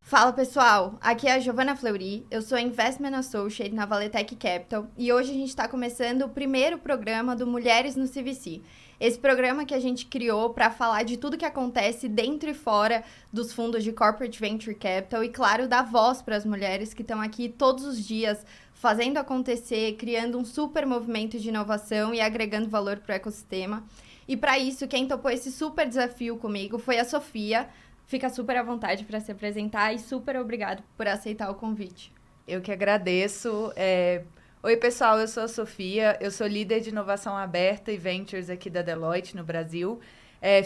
Fala pessoal, aqui é a Giovana Fleury, eu sou Investment Associate na Valetec Capital e hoje a gente está começando o primeiro programa do Mulheres no CVC. Esse programa que a gente criou para falar de tudo que acontece dentro e fora dos fundos de Corporate Venture Capital e, claro, dar voz para as mulheres que estão aqui todos os dias fazendo acontecer, criando um super movimento de inovação e agregando valor para o ecossistema. E para isso, quem topou esse super desafio comigo foi a Sofia. Fica super à vontade para se apresentar e super obrigado por aceitar o convite. Eu que agradeço. Oi, pessoal, eu sou a Sofia, eu sou líder de inovação aberta e ventures aqui da Deloitte, no Brasil.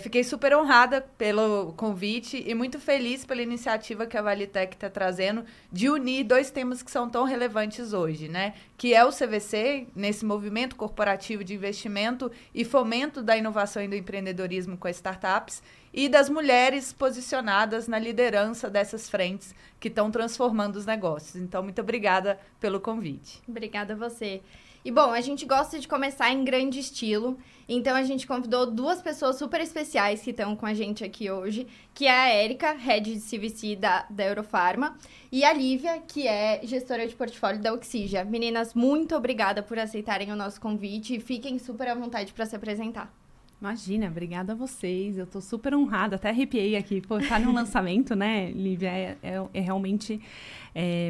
Fiquei super honrada pelo convite e muito feliz pela iniciativa que a Valetec está trazendo de unir dois temas que são tão relevantes hoje, né? Que é o CVC, nesse movimento corporativo de investimento e fomento da inovação e do empreendedorismo com as startups, e das mulheres posicionadas na liderança dessas frentes que estão transformando os negócios. Então, muito obrigada pelo convite. Obrigada a você. E, bom, a gente gosta de começar em grande estilo, então a gente convidou duas pessoas super especiais que estão com a gente aqui hoje, que é a Érica, Head de CVC da Eurofarma, e a Lívia, que é gestora de portfólio da Oxygia. Meninas, muito obrigada por aceitarem o nosso convite e fiquem super à vontade para se apresentar. Imagina, obrigada a vocês, eu tô super honrada, até arrepiei aqui, pô, tá no lançamento, né, Lívia, é realmente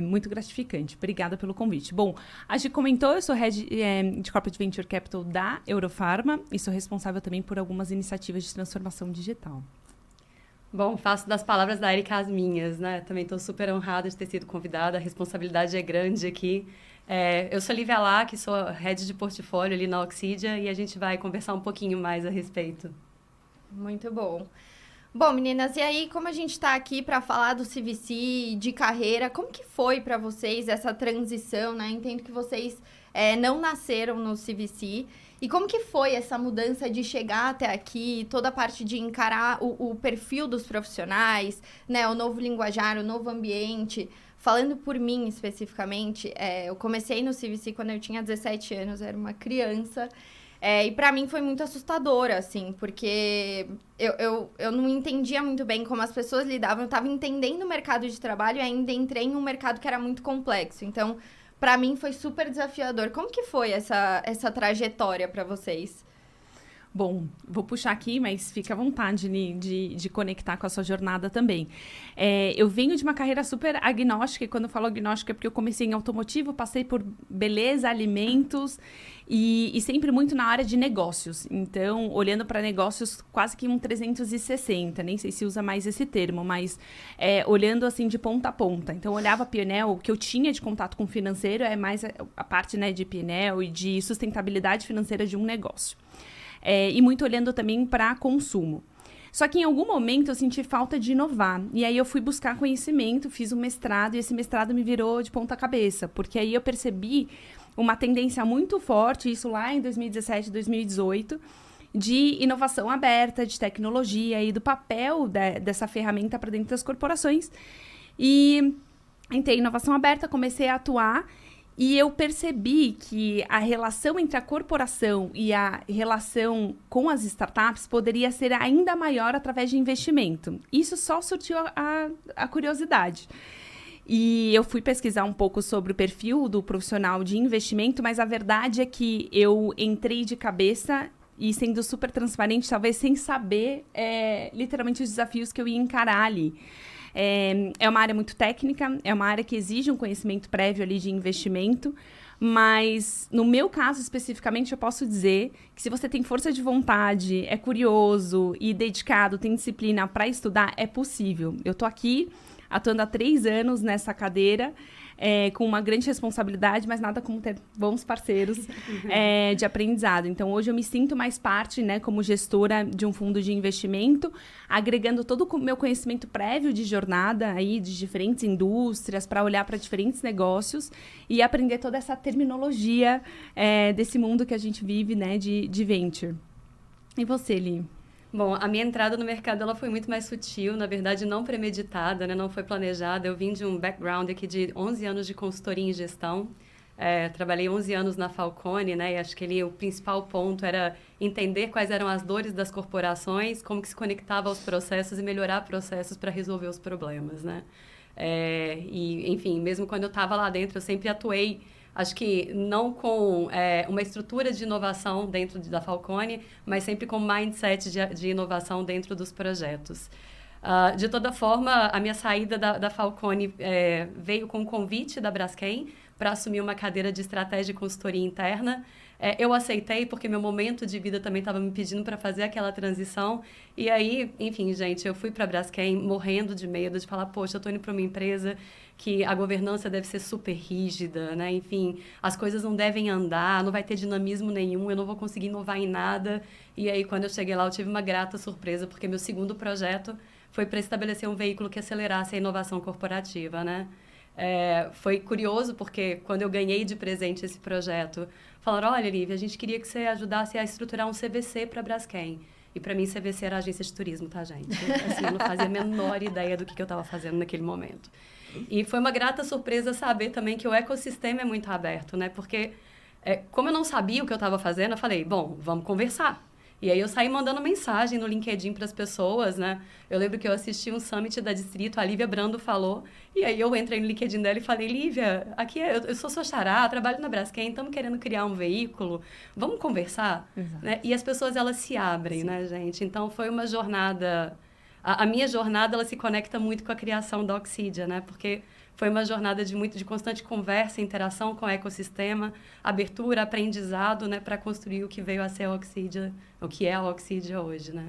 muito gratificante, obrigada pelo convite. Bom, a Gi comentou, eu sou Head de Corporate Venture Capital da Eurofarma e sou responsável também por algumas iniciativas de transformação digital. Bom, faço das palavras da Érica as minhas, né, também tô super honrada de ter sido convidada, a responsabilidade é grande aqui. Eu sou Lívia Lá, que sou Head de portfólio ali na Oxygia, e a gente vai conversar um pouquinho mais a respeito. Muito bom. Bom, meninas, e aí, como a gente está aqui para falar do CVC, de carreira, como que foi para vocês essa transição, né? Entendo que vocês não nasceram no CVC. E como que foi essa mudança de chegar até aqui, toda a parte de encarar o perfil dos profissionais, né? O novo linguajar, o novo ambiente. Falando por mim, especificamente, eu comecei no CVC quando eu tinha 17 anos, era uma criança. E para mim foi muito assustador, assim, porque eu não entendia muito bem como as pessoas lidavam. Eu estava entendendo o mercado de trabalho e ainda entrei em um mercado que era muito complexo. Então, para mim foi super desafiador. Como que foi essa trajetória para vocês? Bom, vou puxar aqui, mas fica à vontade de conectar com a sua jornada também. Eu venho de uma carreira super agnóstica, e quando eu falo agnóstica é porque eu comecei em automotivo, passei por beleza, alimentos e sempre muito na área de negócios. Então, olhando para negócios, quase que um 360, nem sei se usa mais esse termo, mas olhando assim de ponta a ponta. Então, eu olhava a P&L, o que eu tinha de contato com o financeiro é mais a parte, né, de P&L e de sustentabilidade financeira de um negócio. E muito olhando também para consumo. Só que em algum momento eu senti falta de inovar. E aí eu fui buscar conhecimento, fiz um mestrado, e esse mestrado me virou de ponta cabeça. Porque aí eu percebi uma tendência muito forte, isso lá em 2017, 2018, de inovação aberta, de tecnologia e do papel dessa ferramenta para dentro das corporações. E entrei em inovação aberta, comecei a atuar. E eu percebi que a relação entre a corporação e a relação com as startups poderia ser ainda maior através de investimento. Isso só surtiu a curiosidade. E eu fui pesquisar um pouco sobre o perfil do profissional de investimento, mas a verdade é que eu entrei de cabeça e sendo super transparente, talvez sem saber literalmente os desafios que eu ia encarar ali. É uma área muito técnica, é uma área que exige um conhecimento prévio ali de investimento, mas no meu caso especificamente eu posso dizer que se você tem força de vontade, é curioso e dedicado, tem disciplina para estudar, é possível. Eu tô aqui atuando há 3 anos nessa cadeira, com uma grande responsabilidade, mas nada como ter bons parceiros de aprendizado. Então, hoje eu me sinto mais parte, né, como gestora de um fundo de investimento, agregando todo o meu conhecimento prévio de jornada aí, de diferentes indústrias, para olhar para diferentes negócios e aprender toda essa terminologia desse mundo que a gente vive, né, de venture. E você, Li? Bom, a minha entrada no mercado ela foi muito mais sutil, na verdade não premeditada, né? Não foi planejada. Eu vim de um background aqui de 11 anos de consultoria em gestão. Trabalhei 11 anos na Falcone, né? E acho que o principal ponto era entender quais eram as dores das corporações, como que se conectava aos processos e melhorar processos para resolver os problemas, né? Enfim, mesmo quando eu estava lá dentro, eu sempre atuei, acho que não com uma estrutura de inovação dentro da Falcone, mas sempre com mindset de inovação dentro dos projetos. De toda forma, a minha saída da Falcone veio com um convite da Braskem para assumir uma cadeira de estratégia e consultoria interna. Eu aceitei porque meu momento de vida também estava me pedindo para fazer aquela transição. E aí, enfim, gente, eu fui para a Braskem morrendo de medo de falar, poxa, eu estou indo para uma empresa que a governança deve ser super rígida, né? Enfim, as coisas não devem andar, não vai ter dinamismo nenhum, eu não vou conseguir inovar em nada. E aí, quando eu cheguei lá, eu tive uma grata surpresa, porque meu segundo projeto foi para estabelecer um veículo que acelerasse a inovação corporativa, né? Foi curioso, porque quando eu ganhei de presente esse projeto, falaram, olha, Lívia, a gente queria que você ajudasse a estruturar um CVC para a Braskem. E para mim, CVC era agência de turismo, tá, gente? Assim, eu não fazia a menor ideia do que eu estava fazendo naquele momento. E foi uma grata surpresa saber também que o ecossistema é muito aberto, né? Porque, como eu não sabia o que eu estava fazendo, eu falei, bom, vamos conversar. E aí eu saí mandando mensagem no LinkedIn para as pessoas, né? Eu lembro que eu assisti um summit da Distrito, a Lívia Brando falou, e aí eu entrei no LinkedIn dela e falei, Lívia, aqui eu sou sua xará, trabalho na Braskem, estamos querendo criar um veículo, vamos conversar? Né? E as pessoas, elas se abrem, né, gente? Então, foi uma jornada... A minha jornada, ela se conecta muito com a criação da Oxidia, né? Porque foi uma jornada de constante conversa, interação com o ecossistema, abertura, aprendizado, né? Para construir o que veio a ser a Oxidia, o que é a Oxidia hoje, né?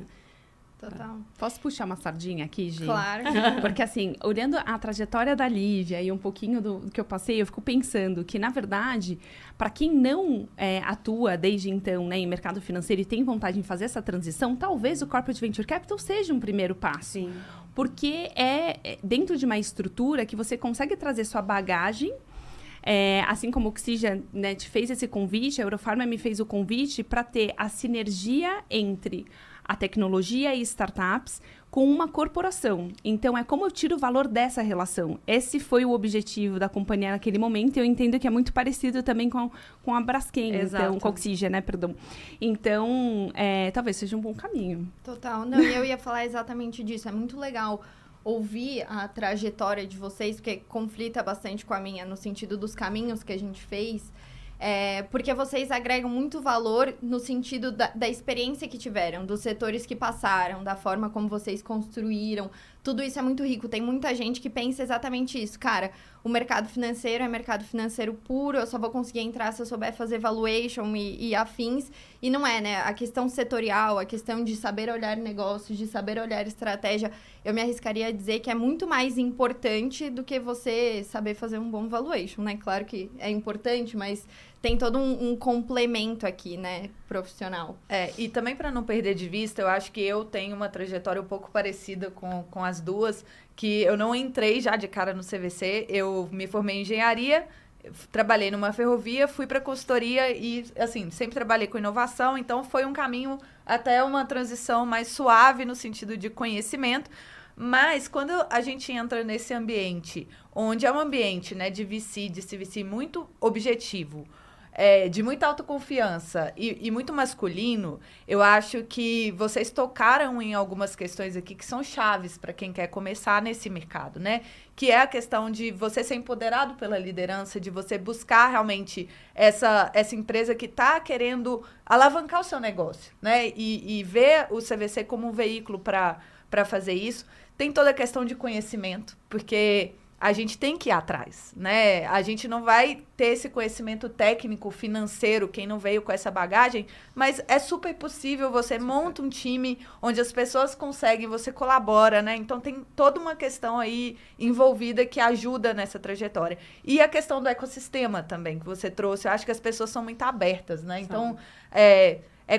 Total. Posso puxar uma sardinha aqui, Gi? Claro. Porque, assim, olhando a trajetória da Lívia e um pouquinho do que eu passei, eu fico pensando que, na verdade, para quem não atua desde então, né, em mercado financeiro e tem vontade de fazer essa transição, talvez o Corporate Venture Capital seja um primeiro passo. Sim. Porque é dentro de uma estrutura que você consegue trazer sua bagagem. Assim como o Oxidia, né, te fez esse convite, a Eurofarma me fez o convite para ter a sinergia entre a tecnologia e startups com uma corporação. Então, como eu tiro o valor dessa relação. Esse foi o objetivo da companhia naquele momento, e eu entendo que é muito parecido também com a Braskem, então, com a Oxidia, né, perdão. Então, talvez seja um bom caminho. Total. Não, e eu ia falar exatamente disso. É muito legal ouvir a trajetória de vocês, porque conflita bastante com a minha, no sentido dos caminhos que a gente fez. Porque vocês agregam muito valor no sentido da experiência que tiveram, dos setores que passaram, da forma como vocês construíram. Tudo isso é muito rico. Tem muita gente que pensa exatamente isso. Cara, o mercado financeiro é mercado financeiro puro, eu só vou conseguir entrar se eu souber fazer valuation e afins. E não é, né? A questão setorial, a questão de saber olhar negócios, de saber olhar estratégia, eu me arriscaria a dizer que é muito mais importante do que você saber fazer um bom valuation, né? Claro que é importante, mas tem todo um complemento aqui, né, profissional. E também para não perder de vista, eu acho que eu tenho uma trajetória um pouco parecida com as duas, que eu não entrei já de cara no CVC, eu me formei em engenharia, trabalhei numa ferrovia, fui para consultoria e, assim, sempre trabalhei com inovação, então foi um caminho até uma transição mais suave no sentido de conhecimento. Mas quando a gente entra nesse ambiente, onde é um ambiente, né, de VC, de CVC muito objetivo, de muita autoconfiança e muito masculino, eu acho que vocês tocaram em algumas questões aqui que são chaves para quem quer começar nesse mercado, né? Que é a questão de você ser empoderado pela liderança, de você buscar realmente essa empresa que está querendo alavancar o seu negócio, né? E ver o CVC como um veículo para fazer isso. Tem toda a questão de conhecimento, porque a gente tem que ir atrás, né? A gente não vai ter esse conhecimento técnico, financeiro, quem não veio com essa bagagem, mas é super possível, você monta um time onde as pessoas conseguem, você colabora, né? Então, tem toda uma questão aí envolvida que ajuda nessa trajetória. E a questão do ecossistema também, que você trouxe, eu acho que as pessoas são muito abertas, né? Então,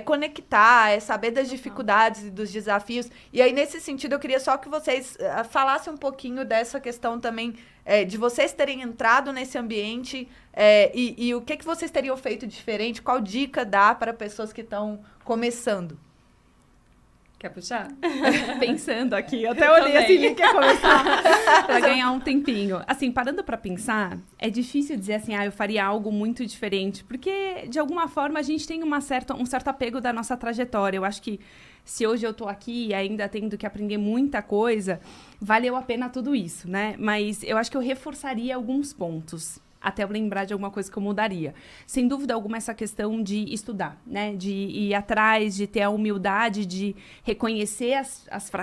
conectar, saber das dificuldades e dos desafios. E aí, nesse sentido, eu queria só que vocês falassem um pouquinho dessa questão também, de vocês terem entrado nesse ambiente e o que vocês teriam feito diferente, qual dica dá para pessoas que estão começando? Quer puxar? Pensando aqui, eu até olhei assim, ele quer começar para ganhar um tempinho. Assim, parando para pensar, é difícil dizer assim, eu faria algo muito diferente, porque de alguma forma a gente tem um certo apego da nossa trajetória. Eu acho que se hoje eu tô aqui ainda tendo que aprender muita coisa, valeu a pena tudo isso, né? Mas eu acho que eu reforçaria alguns pontos. Até eu lembrar de alguma coisa que eu mudaria. Sem dúvida alguma, essa questão de estudar, né? De ir atrás, de ter a humildade de reconhecer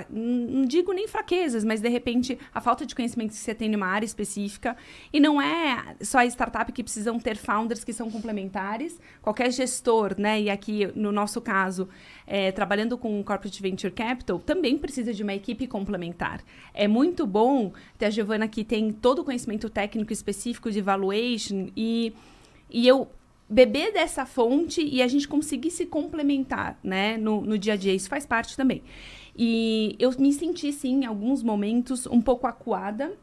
não digo nem fraquezas, mas, de repente, a falta de conhecimento que você tem numa área específica. E não é só a startup que precisam ter founders que são complementares. Qualquer gestor, né? E aqui, no nosso caso, trabalhando com Corporate Venture Capital, também precisa de uma equipe complementar. É muito bom ter a Giovana, que tem todo o conhecimento técnico específico de valuation e eu beber dessa fonte e a gente conseguir se complementar, né, no dia a dia. Isso faz parte também. E eu me senti, sim, em alguns momentos, um pouco acuada,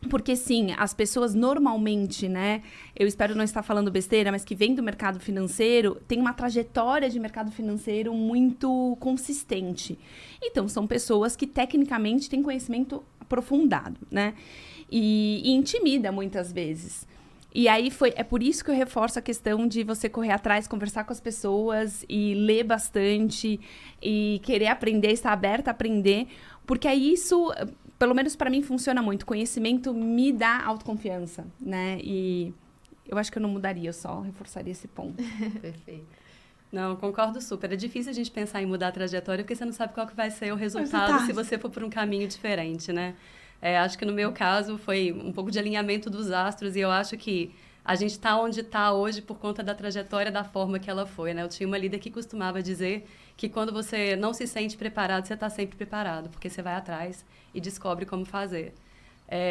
porque, sim, as pessoas normalmente, né, eu espero não estar falando besteira, mas que vêm do mercado financeiro, tem uma trajetória de mercado financeiro muito consistente. Então, são pessoas que, tecnicamente, têm conhecimento aprofundado, né, e intimida muitas vezes. E aí é por isso que eu reforço a questão de você correr atrás, conversar com as pessoas e ler bastante e querer aprender, estar aberta a aprender, porque aí isso, pelo menos para mim, funciona muito. Conhecimento me dá autoconfiança, né? E eu acho que eu não mudaria, eu só reforçaria esse ponto. Perfeito. Não, concordo super. É difícil a gente pensar em mudar a trajetória porque você não sabe qual que vai ser o resultado se você for por um caminho diferente, né? Acho que no meu caso foi um pouco de alinhamento dos astros e eu acho que a gente está onde está hoje por conta da trajetória, da forma que ela foi, né? Eu tinha uma líder que costumava dizer que quando você não se sente preparado, você está sempre preparado, porque você vai atrás e descobre como fazer.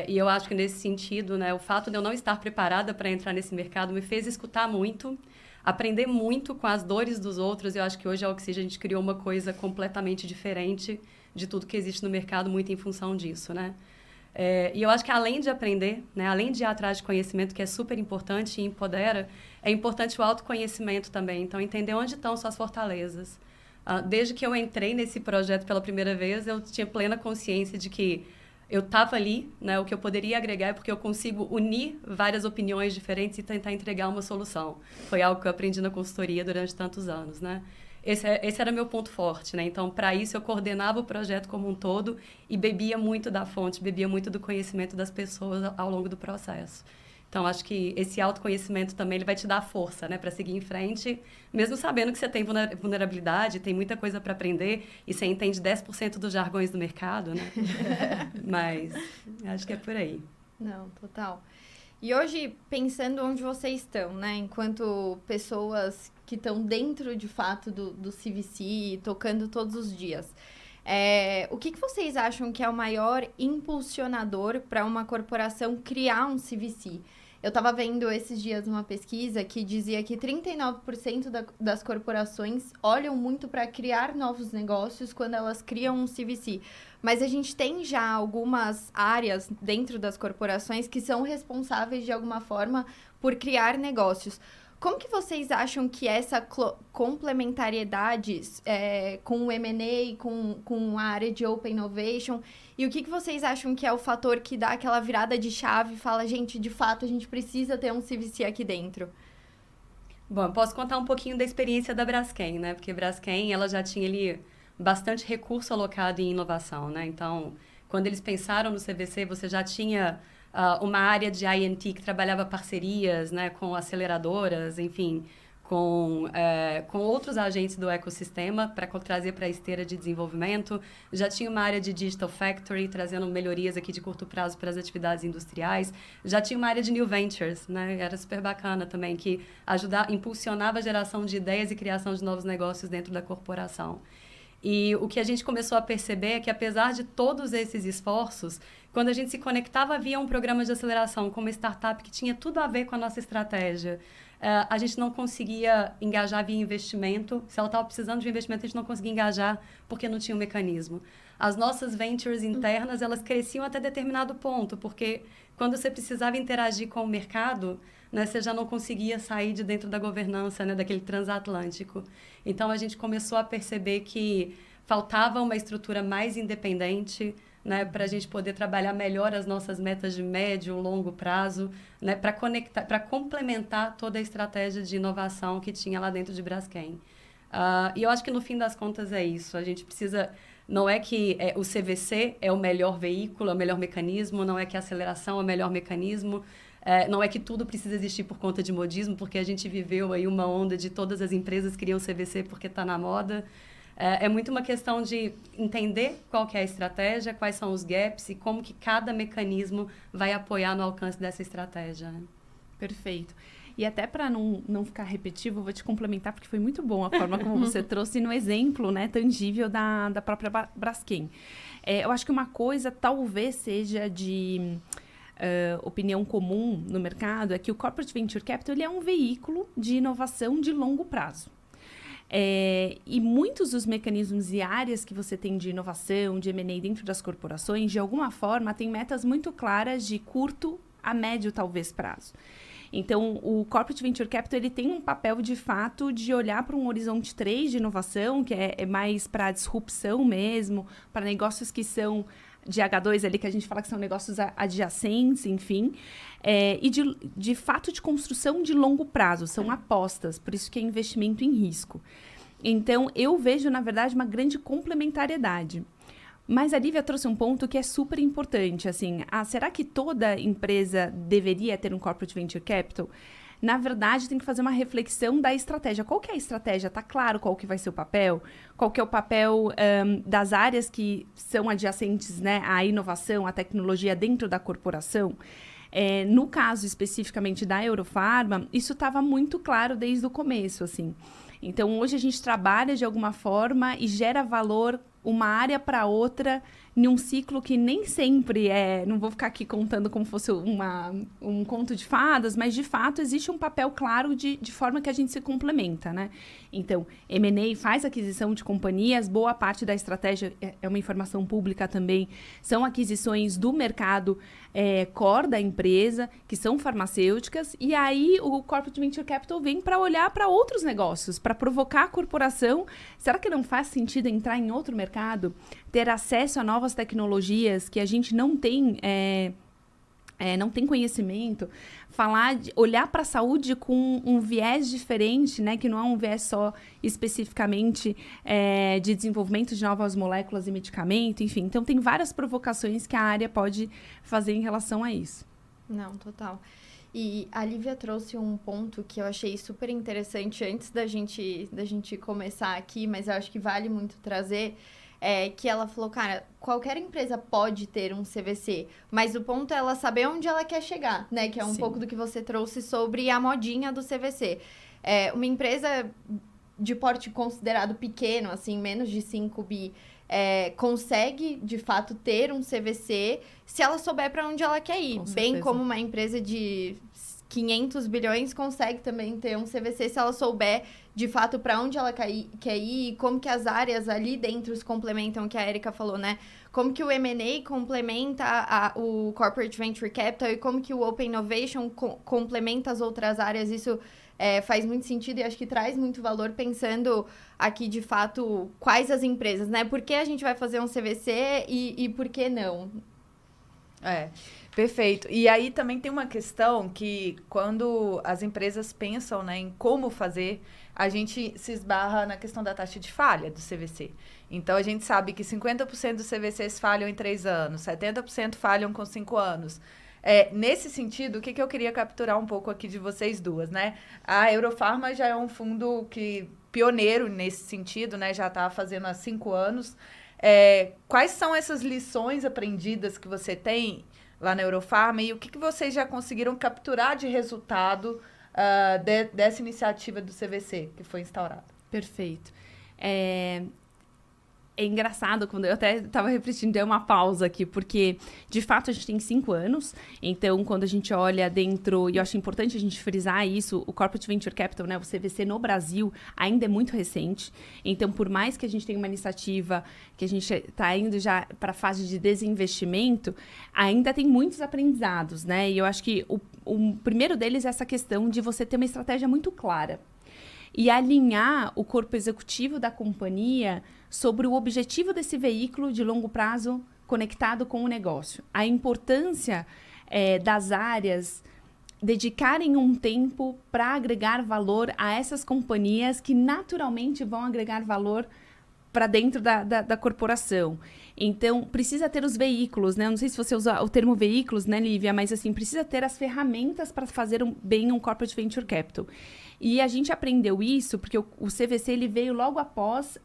E eu acho que nesse sentido, né, o fato de eu não estar preparada para entrar nesse mercado me fez escutar muito, aprender muito com as dores dos outros. Eu acho que hoje a Oxygea a gente criou uma coisa completamente diferente de tudo que existe no mercado, muito em função disso, né? E eu acho que além de aprender, né, além de ir atrás de conhecimento, que é super importante e empodera, é importante o autoconhecimento também. Então, entender onde estão suas fortalezas. Desde que eu entrei nesse projeto pela primeira vez, eu tinha plena consciência de que eu estava ali, né, o que eu poderia agregar é porque eu consigo unir várias opiniões diferentes e tentar entregar uma solução. Foi algo que eu aprendi na consultoria durante tantos anos, né? Esse era meu ponto forte, né? Então, para isso, eu coordenava o projeto como um todo e bebia muito da fonte, bebia muito do conhecimento das pessoas ao longo do processo. Então, acho que esse autoconhecimento também ele vai te dar força, né, para seguir em frente, mesmo sabendo que você tem vulnerabilidade, tem muita coisa para aprender e você entende 10% dos jargões do mercado, né? Mas acho que é por aí. Não, total. E hoje, pensando onde vocês estão, né, enquanto pessoas que estão dentro, de fato, do CVC, tocando todos os dias, o que vocês acham que é o maior impulsionador para uma corporação criar um CVC? Eu estava vendo esses dias uma pesquisa que dizia que 39% das corporações olham muito para criar novos negócios quando elas criam um CVC. Mas a gente tem já algumas áreas dentro das corporações que são responsáveis, de alguma forma, por criar negócios. Como que vocês acham que essa complementariedade com o M&A, com a área de Open Innovation, e o que vocês acham que é o fator que dá aquela virada de chave e fala, gente, de fato, a gente precisa ter um CVC aqui dentro? Bom, eu posso contar um pouquinho da experiência da Braskem, né? Porque Braskem, ela já tinha ali bastante recurso alocado em inovação, né? Então, quando eles pensaram no CVC, você já tinha uma área de I&T que trabalhava parcerias, né, com aceleradoras, enfim, com outros agentes do ecossistema para trazer para a esteira de desenvolvimento. Já tinha uma área de Digital Factory, trazendo melhorias aqui de curto prazo para as atividades industriais. Já tinha uma área de New Ventures, né, era super bacana também, que impulsionava a geração de ideias e criação de novos negócios dentro da corporação. E o que a gente começou a perceber é que, apesar de todos esses esforços, quando a gente se conectava, havia um programa de aceleração com uma startup que tinha tudo a ver com a nossa estratégia. A gente não conseguia engajar via investimento. Se ela estava precisando de investimento, a gente não conseguia engajar porque não tinha um mecanismo. As nossas ventures internas, elas cresciam até determinado ponto, porque quando você precisava interagir com o mercado, né, você já não conseguia sair de dentro da governança, né, daquele transatlântico. Então, a gente começou a perceber que faltava uma estrutura mais independente, né, para a gente poder trabalhar melhor as nossas metas de médio e longo prazo, né, para complementar toda a estratégia de inovação que tinha lá dentro de Braskem. E eu acho que no fim das contas é isso. A gente precisa... Não é que o CVC é o melhor veículo, é o melhor mecanismo, não é que a aceleração é o melhor mecanismo, não é que tudo precisa existir por conta de modismo, porque a gente viveu aí uma onda de todas as empresas criam CVC porque está na moda. É muito uma questão de entender qual que é a estratégia, quais são os gaps e como que cada mecanismo vai apoiar no alcance dessa estratégia. Né? Perfeito. E até para não ficar repetitivo, eu vou te complementar, porque foi muito bom a forma como você trouxe no exemplo, né, tangível da própria Braskem. Eu acho que uma coisa talvez seja de opinião comum no mercado é que o Corporate Venture Capital ele é um veículo de inovação de longo prazo. E muitos dos mecanismos e áreas que você tem de inovação, de M&A dentro das corporações, de alguma forma, tem metas muito claras de curto a médio, talvez, prazo. Então, o Corporate Venture Capital ele tem um papel, de fato, de olhar para um horizonte 3 de inovação, que é mais para disrupção mesmo, para negócios que são de H2 ali, que a gente fala que são negócios adjacentes, enfim, e de fato de construção de longo prazo, são apostas, por isso que é investimento em risco. Então, eu vejo, na verdade, uma grande complementariedade. Mas a Lívia trouxe um ponto que é super importante, assim, será que toda empresa deveria ter um Corporate Venture Capital? Na verdade, tem que fazer uma reflexão da estratégia. Qual que é a estratégia? Tá claro qual que vai ser o papel? Qual que é o papel das áreas que são adjacentes, né, à inovação, à tecnologia dentro da corporação? No caso, especificamente da Eurofarma, isso estava muito claro desde o começo, assim. Então, hoje a gente trabalha de alguma forma e gera valor uma área para outra em um ciclo que nem sempre não vou ficar aqui contando como fosse um conto de fadas, mas de fato existe um papel claro de forma que a gente se complementa, né? Então, M&A faz aquisição de companhias, boa parte da estratégia é uma informação pública também, são aquisições do mercado core da empresa, que são farmacêuticas, e aí o Corporate Venture Capital vem para olhar para outros negócios, para provocar a corporação. Será que não faz sentido entrar em outro mercado, ter acesso a novas tecnologias que a gente não tem conhecimento, olhar para a saúde com um viés diferente, né, que não é um viés só especificamente de desenvolvimento de novas moléculas e medicamento, enfim. Então, tem várias provocações que a área pode fazer em relação a isso. Não, total. E a Lívia trouxe um ponto que eu achei super interessante antes da gente começar aqui, mas eu acho que vale muito trazer, que ela falou, cara, qualquer empresa pode ter um CVC, mas o ponto é ela saber onde ela quer chegar, né? Que é um Sim. pouco do que você trouxe sobre a modinha do CVC. Uma empresa de porte considerado pequeno, assim, menos de 5 bi, consegue, de fato, ter um CVC se ela souber para onde ela quer ir. Com Bem certeza. como uma empresa de 500 bilhões consegue também ter um CVC se ela souber, de fato, para onde ela quer ir, como que as áreas ali dentro se complementam, o que a Erika falou, né? Como que o M&A complementa o Corporate Venture Capital e como que o Open Innovation complementa as outras áreas. Isso faz muito sentido e acho que traz muito valor pensando aqui, de fato, quais as empresas, né? Por que a gente vai fazer um CVC e por que não? Perfeito. E aí também tem uma questão que quando as empresas pensam, né, em como fazer, a gente se esbarra na questão da taxa de falha do CVC. Então, a gente sabe que 50% dos CVCs falham em 3 anos, 70% falham com 5 anos. Nesse sentido, o que eu queria capturar um pouco aqui de vocês duas, né? A Eurofarma já é um fundo pioneiro nesse sentido, né? Já está fazendo há 5 anos. Quais são essas lições aprendidas que você tem lá na Eurofarma e o que vocês já conseguiram capturar de resultado dessa iniciativa do CVC que foi instaurada? Perfeito. É engraçado, quando eu até estava refletindo, dei uma pausa aqui, porque, de fato, a gente tem 5 anos, então, quando a gente olha dentro, e eu acho importante a gente frisar isso, o Corporate Venture Capital, né, o CVC no Brasil, ainda é muito recente, então, por mais que a gente tenha uma iniciativa, que a gente está indo já para a fase de desinvestimento, ainda tem muitos aprendizados, né, e eu acho que o primeiro deles é essa questão de você ter uma estratégia muito clara, e alinhar o corpo executivo da companhia sobre o objetivo desse veículo de longo prazo conectado com o negócio. A importância das áreas dedicarem um tempo para agregar valor a essas companhias que naturalmente vão agregar valor para dentro da corporação. Então, precisa ter os veículos, né? Eu não sei se você usa o termo veículos, né, Lívia? Mas, assim, precisa ter as ferramentas para fazer bem um Corporate Venture Capital. E a gente aprendeu isso porque o CVC ele veio logo após,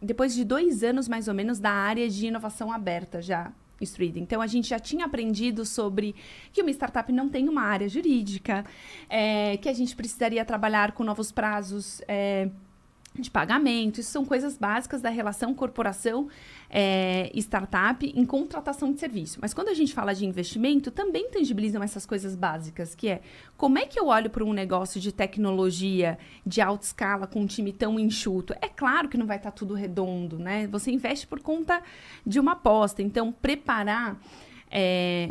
depois de 2 anos, mais ou menos, da área de inovação aberta já instruída. Então, a gente já tinha aprendido sobre que uma startup não tem uma área jurídica, que a gente precisaria trabalhar com novos prazos de pagamento. Isso são coisas básicas da relação corporação startup em contratação de serviço. Mas quando a gente fala de investimento, também tangibilizam essas coisas básicas, que é como é que eu olho para um negócio de tecnologia de alta escala com um time tão enxuto? É claro que não vai estar tudo redondo, né? Você investe por conta de uma aposta. Então, preparar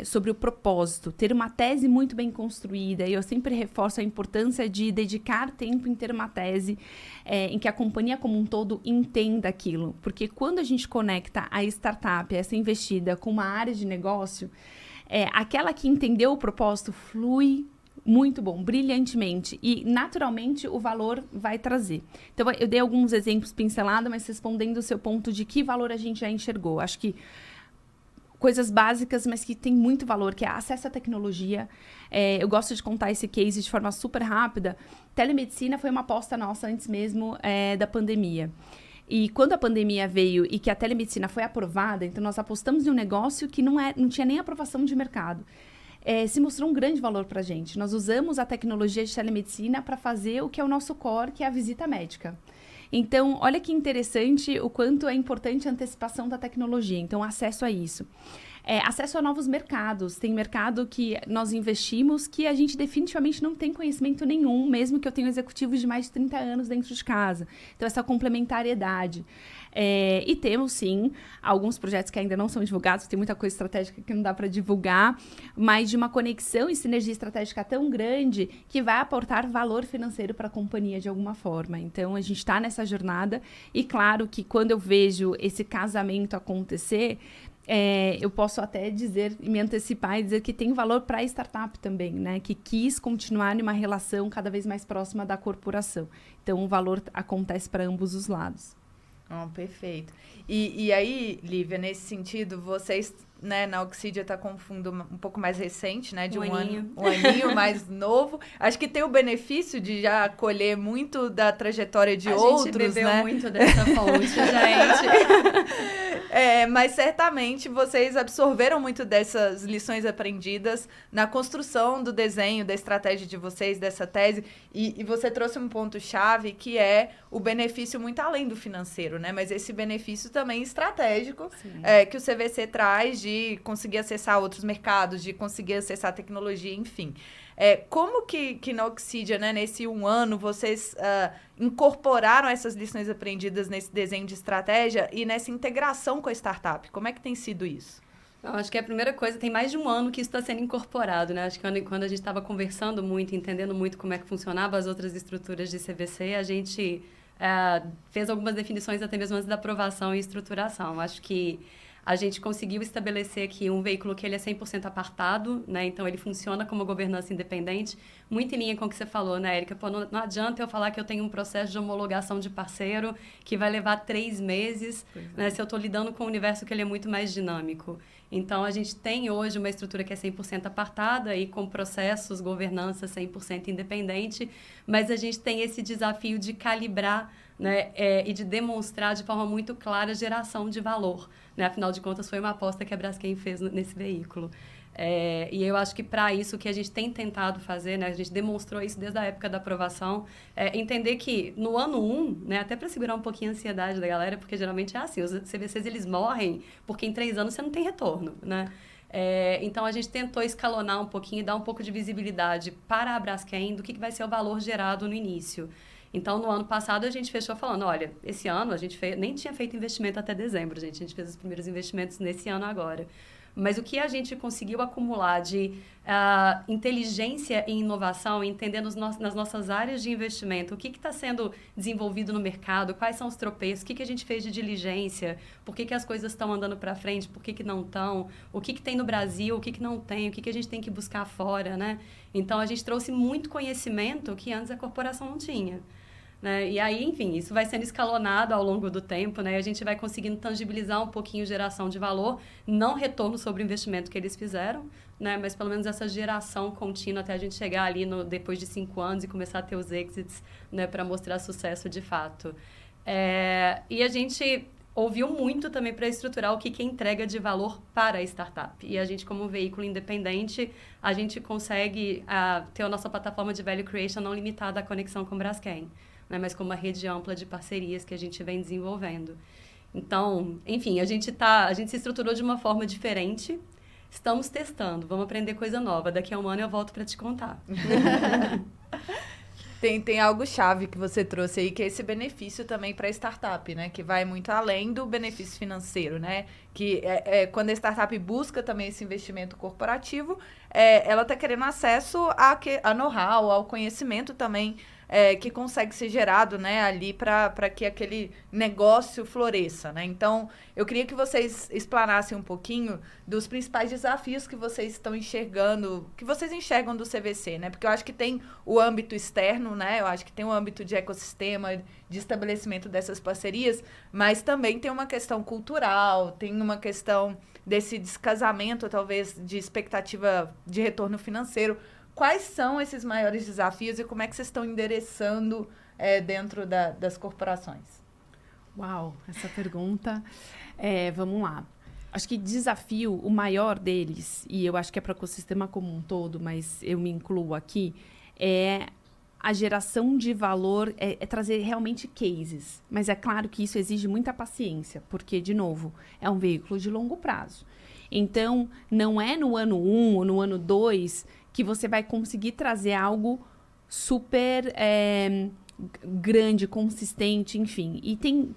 sobre o propósito, ter uma tese muito bem construída, e eu sempre reforço a importância de dedicar tempo em ter uma tese em que a companhia como um todo entenda aquilo, porque quando a gente conecta a startup, essa investida, com uma área de negócio, aquela que entendeu o propósito flui muito bom, brilhantemente, e naturalmente o valor vai trazer. Então, eu dei alguns exemplos pincelados, mas respondendo o seu ponto de que valor a gente já enxergou. Acho que coisas básicas, mas que tem muito valor, que é acesso à tecnologia. Eu gosto de contar esse case de forma super rápida. Telemedicina foi uma aposta nossa antes mesmo da pandemia. E quando a pandemia veio e que a telemedicina foi aprovada, então nós apostamos em um negócio que não tinha nem aprovação de mercado. Se mostrou um grande valor para a gente. Nós usamos a tecnologia de telemedicina para fazer o que é o nosso core, que é a visita médica. Então, olha que interessante o quanto é importante a antecipação da tecnologia. Então, acesso a isso. Acesso a novos mercados. Tem mercado que nós investimos que a gente definitivamente não tem conhecimento nenhum, mesmo que eu tenha executivos de mais de 30 anos dentro de casa. Então, essa complementariedade. E temos, sim, alguns projetos que ainda não são divulgados, tem muita coisa estratégica que não dá para divulgar, mas de uma conexão e sinergia estratégica tão grande que vai aportar valor financeiro para a companhia de alguma forma. Então, a gente está nessa jornada e, claro, que quando eu vejo esse casamento acontecer, eu posso até dizer, me antecipar e dizer que tem valor para a startup também, né? Que quis continuar numa relação cada vez mais próxima da corporação. Então, o valor acontece para ambos os lados. Perfeito. E aí, Lívia, nesse sentido, vocês, né, na Oxidia está com um fundo um pouco mais recente, né, de um aninho mais novo. Acho que tem o benefício de já colher muito da trajetória de outros, né? A gente bebeu muito dessa fonte, gente. Mas certamente vocês absorveram muito dessas lições aprendidas na construção do desenho, da estratégia de vocês, dessa tese. E você trouxe um ponto-chave que é o benefício muito além do financeiro, né? Mas esse benefício também estratégico que o CVC traz de conseguir acessar outros mercados, de conseguir acessar tecnologia, enfim. Como que na Oxidia, né, nesse 1 ano, vocês incorporaram essas lições aprendidas nesse desenho de estratégia e nessa integração com a startup? Como é que tem sido isso? Eu acho que a primeira coisa, tem mais de 1 ano que isso está sendo incorporado, né? Acho que quando a gente estava conversando muito, entendendo muito como é que funcionavam as outras estruturas de CVC, a gente fez algumas definições até mesmo antes da aprovação e estruturação. Acho que a gente conseguiu estabelecer aqui um veículo que ele é 100% apartado, né? Então, ele funciona como governança independente, muito em linha com o que você falou, né, Érica? Pô, não adianta eu falar que eu tenho um processo de homologação de parceiro que vai levar 3 meses, né, se eu estou lidando com um universo que ele é muito mais dinâmico. Então, a gente tem hoje uma estrutura que é 100% apartada e com processos, governança 100% independente, mas a gente tem esse desafio de calibrar, né, e de demonstrar de forma muito clara a geração de valor. Né? Afinal de contas, foi uma aposta que a Braskem fez nesse veículo. E eu acho que para isso que a gente tem tentado fazer, né, a gente demonstrou isso desde a época da aprovação, entender que no ano 1, né, até para segurar um pouquinho a ansiedade da galera, porque geralmente é assim, os CVCs eles morrem porque em 3 anos você não tem retorno, né? Então, a gente tentou escalonar um pouquinho e dar um pouco de visibilidade para a Braskem do que vai ser o valor gerado no início. Então, no ano passado, a gente fechou falando, olha, esse ano a gente nem tinha feito investimento até dezembro, gente. A gente fez os primeiros investimentos nesse ano agora. Mas o que a gente conseguiu acumular de inteligência e inovação, entendendo nas nossas áreas de investimento, o que está sendo desenvolvido no mercado, quais são os tropeços, o que a gente fez de diligência, por que as coisas estão andando para frente, por que não estão, o que tem no Brasil, o que não tem, o que a gente tem que buscar fora, né? Então, a gente trouxe muito conhecimento que antes a corporação não tinha. Né? E aí, enfim, isso vai sendo escalonado ao longo do tempo, né? A gente vai conseguindo tangibilizar um pouquinho geração de valor, não retorno sobre o investimento que eles fizeram, né? Mas pelo menos essa geração contínua até a gente chegar ali depois de 5 anos e começar a ter os exits, né? Para mostrar sucesso de fato. E a gente ouviu muito também para estruturar o que é entrega de valor para a startup. E a gente, como veículo independente, a gente consegue ter a nossa plataforma de value creation não limitada à conexão com o Braskem, né, mas com uma rede ampla de parcerias que a gente vem desenvolvendo. Então, enfim, a gente se estruturou de uma forma diferente. Estamos testando, vamos aprender coisa nova. Daqui a um ano eu volto para te contar. Tem algo chave que você trouxe aí, que é esse benefício também para a startup, né? Que vai muito além do benefício financeiro, né? Que quando a startup busca também esse investimento corporativo, ela está querendo acesso a know-how, ao conhecimento também, que consegue ser gerado, né, ali para que aquele negócio floresça, né? Então, eu queria que vocês explanassem um pouquinho dos principais desafios que vocês estão enxergando, que vocês enxergam do CVC, né? Porque eu acho que tem o âmbito externo, né? Eu acho que tem o âmbito de ecossistema, de estabelecimento dessas parcerias, mas também tem uma questão cultural, tem uma questão desse descasamento, talvez, de expectativa de retorno financeiro. Quais são esses maiores desafios e como é que vocês estão endereçando dentro das corporações? Uau, essa pergunta. Vamos lá. Acho que desafio, o maior deles, e eu acho que é para o ecossistema como um todo, mas eu me incluo aqui, é a geração de valor, é trazer realmente cases. Mas é claro que isso exige muita paciência, porque, de novo, é um veículo de longo prazo. Então, não é no ano 1 ou no ano 2 que você vai conseguir trazer algo super grande, consistente, enfim. E tem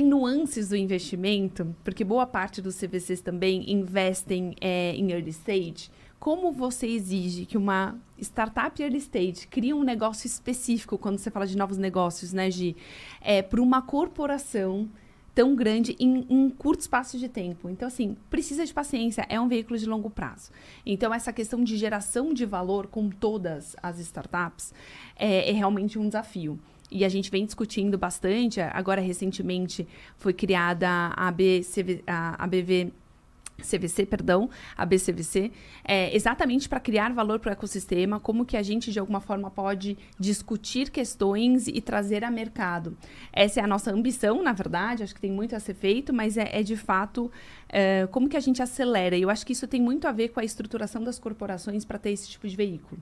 nuances do investimento, porque boa parte dos CVCs também investem em early stage. Como você exige que uma startup early stage crie um negócio específico, quando você fala de novos negócios, né, Gi? Para uma corporação tão grande em um curto espaço de tempo. Então, assim, precisa de paciência, é um veículo de longo prazo. Então, essa questão de geração de valor com todas as startups é realmente um desafio. E a gente vem discutindo bastante, agora recentemente foi criada a BCVC, exatamente para criar valor para o ecossistema, como que a gente, de alguma forma, pode discutir questões e trazer a mercado. Essa é a nossa ambição, na verdade, acho que tem muito a ser feito, mas de fato, como que a gente acelera. E eu acho que isso tem muito a ver com a estruturação das corporações para ter esse tipo de veículo,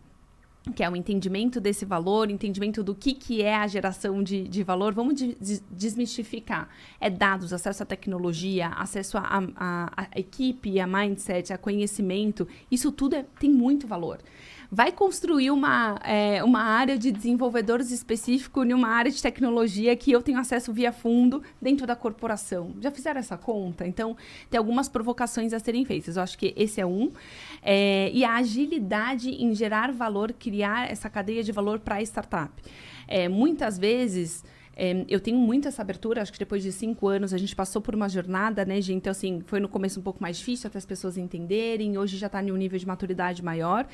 que é o entendimento desse valor, entendimento do que é a geração de valor. Vamos desmistificar. É dados, acesso à tecnologia, acesso à equipe, a mindset, a conhecimento. Isso tudo tem muito valor. Vai construir uma área de desenvolvedores específico em uma área de tecnologia que eu tenho acesso via fundo dentro da corporação. Já fizeram essa conta? Então, tem algumas provocações a serem feitas. Eu acho que esse é um. E a agilidade em gerar valor, criar essa cadeia de valor para a startup. Muitas vezes... eu tenho muito essa abertura, acho que depois de 5 anos a gente passou por uma jornada, né, gente? Então, assim, foi no começo um pouco mais difícil até as pessoas entenderem, hoje já está em um nível de maturidade maior,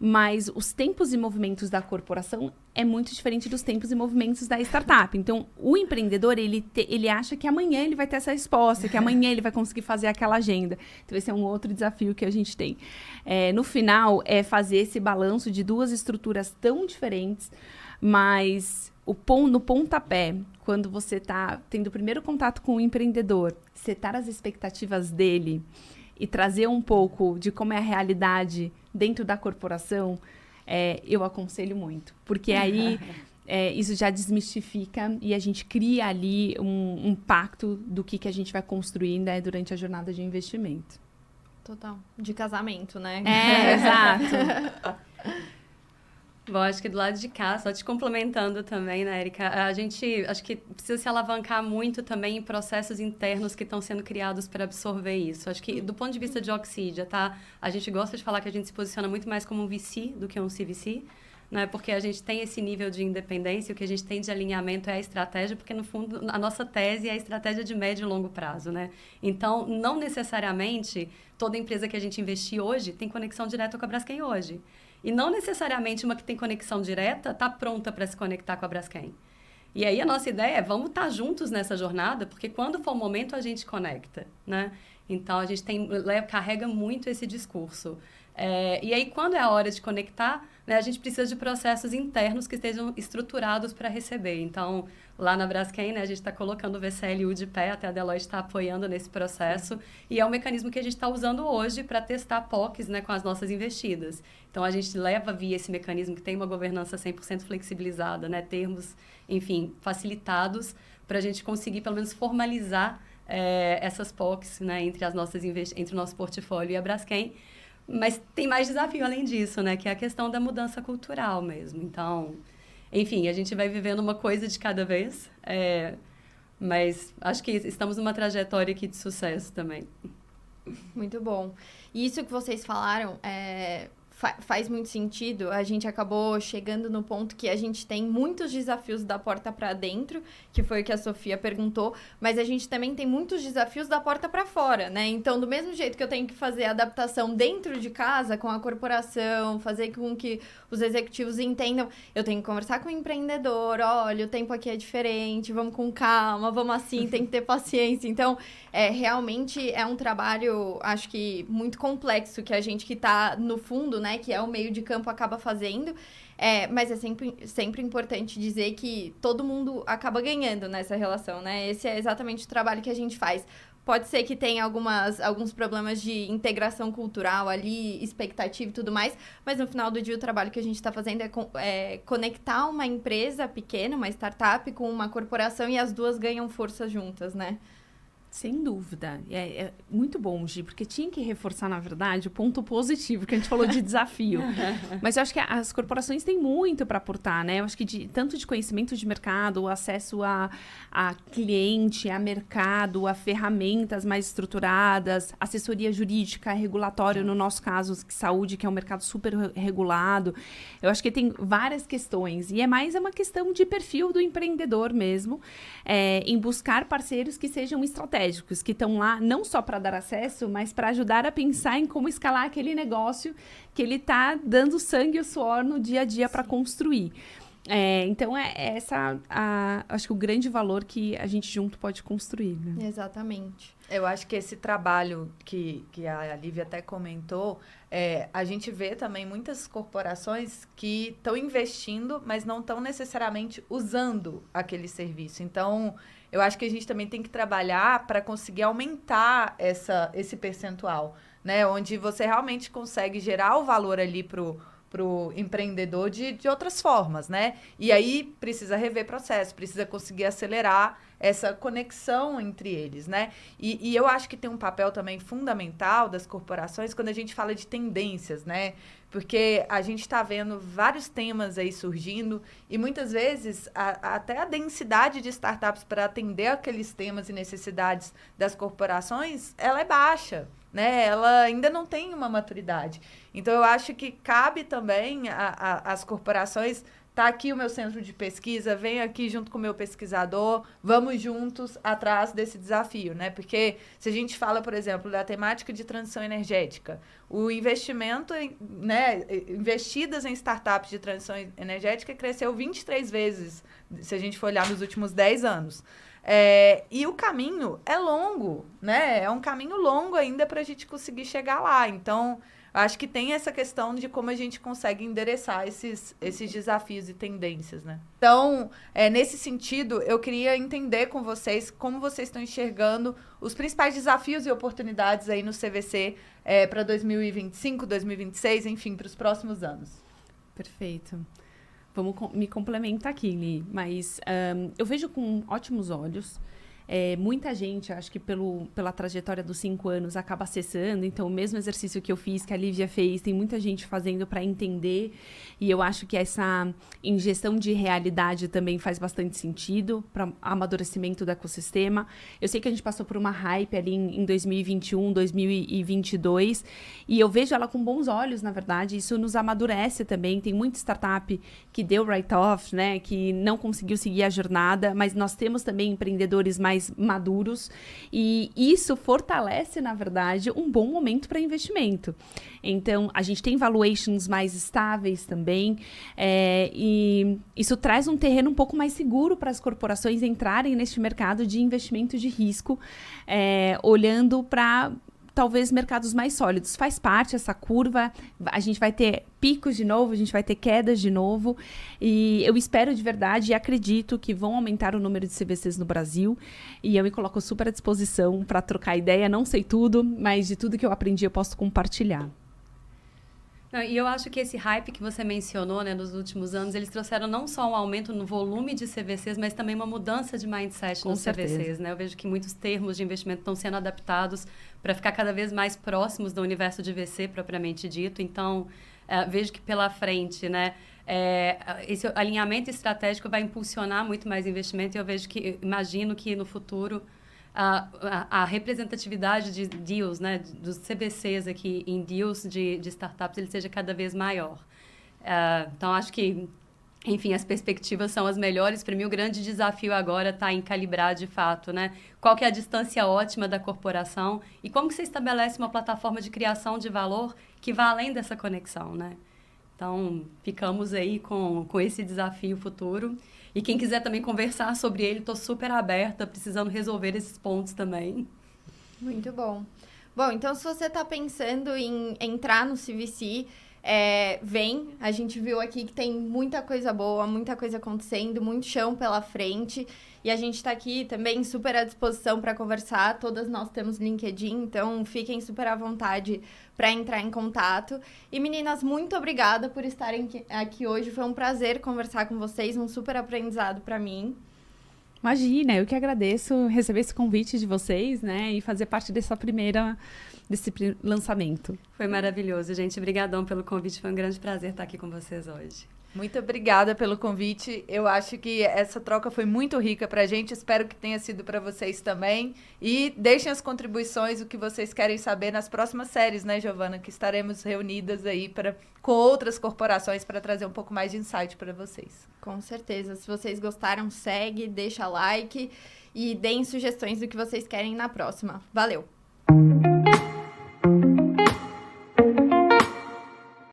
mas os tempos e movimentos da corporação é muito diferente dos tempos e movimentos da startup. Então, o empreendedor, ele acha que amanhã ele vai ter essa resposta, que amanhã ele vai conseguir fazer aquela agenda. Então, esse é um outro desafio que a gente tem. No final, é fazer esse balanço de duas estruturas tão diferentes, mas... no pontapé, quando você está tendo o primeiro contato com o empreendedor, setar as expectativas dele e trazer um pouco de como é a realidade dentro da corporação, eu aconselho muito. Porque aí isso já desmistifica e a gente cria ali um pacto do que a gente vai construir, né, durante a jornada de investimento. Total. De casamento, né? Exato. Bom, acho que do lado de cá, só te complementando também, né, Erika? A gente, acho que precisa se alavancar muito também em processos internos que estão sendo criados para absorver isso. Acho que, do ponto de vista de Oxidia, tá? A gente gosta de falar que a gente se posiciona muito mais como um VC do que um CVC, né? Porque a gente tem esse nível de independência, o que a gente tem de alinhamento é a estratégia, porque, no fundo, a nossa tese é a estratégia de médio e longo prazo, né? Então, não necessariamente toda empresa que a gente investir hoje tem conexão direta com a Braskem hoje. E não necessariamente uma que tem conexão direta está pronta para se conectar com a Braskem. E aí a nossa ideia é, vamos estar juntos nessa jornada, porque quando for o momento a gente conecta, né? Então a gente carrega muito esse discurso. E aí quando é a hora de conectar, né, a gente precisa de processos internos que estejam estruturados para receber. Então, lá na Braskem, né, a gente está colocando o VCLU de pé, até a Deloitte está apoiando nesse processo. E é um mecanismo que a gente está usando hoje para testar POCs, né, com as nossas investidas. Então, a gente leva via esse mecanismo que tem uma governança 100% flexibilizada, né, termos, enfim, facilitados, para a gente conseguir, pelo menos, formalizar essas POCs, né, entre o nosso portfólio e a Braskem. Mas tem mais desafio além disso, né? Que é a questão da mudança cultural mesmo. Então, enfim, a gente vai vivendo uma coisa de cada vez. Mas acho que estamos numa trajetória aqui de sucesso também. Muito bom. E isso que vocês falaram faz muito sentido. A gente acabou chegando no ponto que a gente tem muitos desafios da porta para dentro, que foi o que a Sofia perguntou, mas a gente também tem muitos desafios da porta para fora, né? Então, do mesmo jeito que eu tenho que fazer a adaptação dentro de casa com a corporação, fazer com que os executivos entendam, eu tenho que conversar com o empreendedor, olha, o tempo aqui é diferente, vamos com calma, vamos assim, tem que ter paciência. Então, realmente é um trabalho, acho que muito complexo, que a gente que está no fundo, né, que é o meio de campo, acaba fazendo. Mas é sempre importante dizer que todo mundo acaba ganhando nessa relação, né? Esse é exatamente o trabalho que a gente faz. Pode ser que tenha alguns problemas de integração cultural ali, expectativa e tudo mais, mas no final do dia o trabalho que a gente está fazendo é conectar uma empresa pequena, uma startup, com uma corporação, e as duas ganham força juntas, né? Sem dúvida. É muito bom, Gi, porque tinha que reforçar, na verdade, o ponto positivo, que a gente falou de desafio. Mas eu acho que as corporações têm muito para aportar, né? Eu acho que tanto de conhecimento de mercado, acesso a cliente, a mercado, a ferramentas mais estruturadas, assessoria jurídica, regulatório, no nosso caso, saúde, que é um mercado super regulado. Eu acho que tem várias questões. E é uma questão de perfil do empreendedor mesmo, em buscar parceiros que sejam estratégicos, que estão lá não só para dar acesso, mas para ajudar a pensar em como escalar aquele negócio que ele está dando sangue e suor no dia a dia para construir. Então, acho que o grande valor que a gente junto pode construir, né? Exatamente. Eu acho que esse trabalho que a Lívia até comentou, a gente vê também muitas corporações que estão investindo, mas não estão necessariamente usando aquele serviço. Então, eu acho que a gente também tem que trabalhar para conseguir aumentar esse percentual, né? Onde você realmente consegue gerar o valor ali pro empreendedor de outras formas, né? E aí precisa rever processo, precisa conseguir acelerar essa conexão entre eles, né? E eu acho que tem um papel também fundamental das corporações quando a gente fala de tendências, né? Porque a gente está vendo vários temas aí surgindo e muitas vezes até a densidade de startups para atender aqueles temas e necessidades das corporações, ela é baixa, né? Ela ainda não tem uma maturidade. Então, eu acho que cabe também às corporações, tá aqui o meu centro de pesquisa, vem aqui junto com o meu pesquisador, vamos juntos atrás desse desafio, né? Porque se a gente fala, por exemplo, da temática de transição energética, o investimento, né, investidas em startups de transição energética cresceu 23 vezes, se a gente for olhar nos últimos 10 anos. E o caminho é longo, né? É um caminho longo ainda para a gente conseguir chegar lá. Então, acho que tem essa questão de como a gente consegue endereçar esses desafios e tendências, né? Então, nesse sentido, eu queria entender com vocês como vocês estão enxergando os principais desafios e oportunidades aí no CVC para 2025, 2026, enfim, para os próximos anos. Perfeito. Vamos me complementar aqui, Li, mas eu vejo com ótimos olhos Muita gente, acho que pela trajetória dos 5 anos, acaba acessando. Então, o mesmo exercício que eu fiz, que a Lívia fez, tem muita gente fazendo para entender. E eu acho que essa ingestão de realidade também faz bastante sentido para amadurecimento do ecossistema. Eu sei que a gente passou por uma hype ali em 2021, 2022, e eu vejo ela com bons olhos, na verdade. Isso nos amadurece também. Tem muita startup que deu write-off, né, que não conseguiu seguir a jornada, mas nós temos também empreendedores mais maduros, e isso fortalece, na verdade, um bom momento para investimento. Então, a gente tem valuations mais estáveis também, e isso traz um terreno um pouco mais seguro para as corporações entrarem neste mercado de investimento de risco, olhando para talvez mercados mais sólidos. Faz parte essa curva, a gente vai ter picos de novo, a gente vai ter quedas de novo, e eu espero de verdade e acredito que vão aumentar o número de CVCs no Brasil, e eu me coloco super à disposição para trocar ideia. Não sei tudo, mas de tudo que eu aprendi eu posso compartilhar. E eu acho que esse hype que você mencionou, né, nos últimos anos, eles trouxeram não só um aumento no volume de CVCs, mas também uma mudança de mindset nos CVCs, né? Eu vejo que muitos termos de investimento estão sendo adaptados para ficar cada vez mais próximos do universo de VC, propriamente dito. Então, vejo que pela frente, né, esse alinhamento estratégico vai impulsionar muito mais investimento, e eu imagino que no futuro a representatividade de deals, né, dos CVCs aqui em deals de startups, ele seja cada vez maior. Então, acho que, enfim, as perspectivas são as melhores. Para mim, o grande desafio agora está em calibrar, de fato, né, qual que é a distância ótima da corporação e como que você estabelece uma plataforma de criação de valor que vá além dessa conexão, né? Então, ficamos aí com esse desafio futuro. E quem quiser também conversar sobre ele, estou super aberta, precisando resolver esses pontos também. Muito bom. Bom, então se você está pensando em entrar no CVC, vem. A gente viu aqui que tem muita coisa boa, muita coisa acontecendo, muito chão pela frente. E a gente está aqui também super à disposição para conversar. Todas nós temos LinkedIn, então fiquem super à vontade para entrar em contato. E meninas, muito obrigada por estarem aqui hoje. Foi um prazer conversar com vocês, um super aprendizado para mim. Imagina, eu que agradeço receber esse convite de vocês, né, e fazer parte desse lançamento. Foi maravilhoso, gente. Obrigadão pelo convite. Foi um grande prazer estar aqui com vocês hoje. Muito obrigada pelo convite. Eu acho que essa troca foi muito rica para a gente. Espero que tenha sido para vocês também. E deixem as contribuições, o que vocês querem saber nas próximas séries, né, Giovana? Que estaremos reunidas aí com outras corporações para trazer um pouco mais de insight para vocês. Com certeza. Se vocês gostaram, segue, deixa like e deem sugestões do que vocês querem na próxima. Valeu!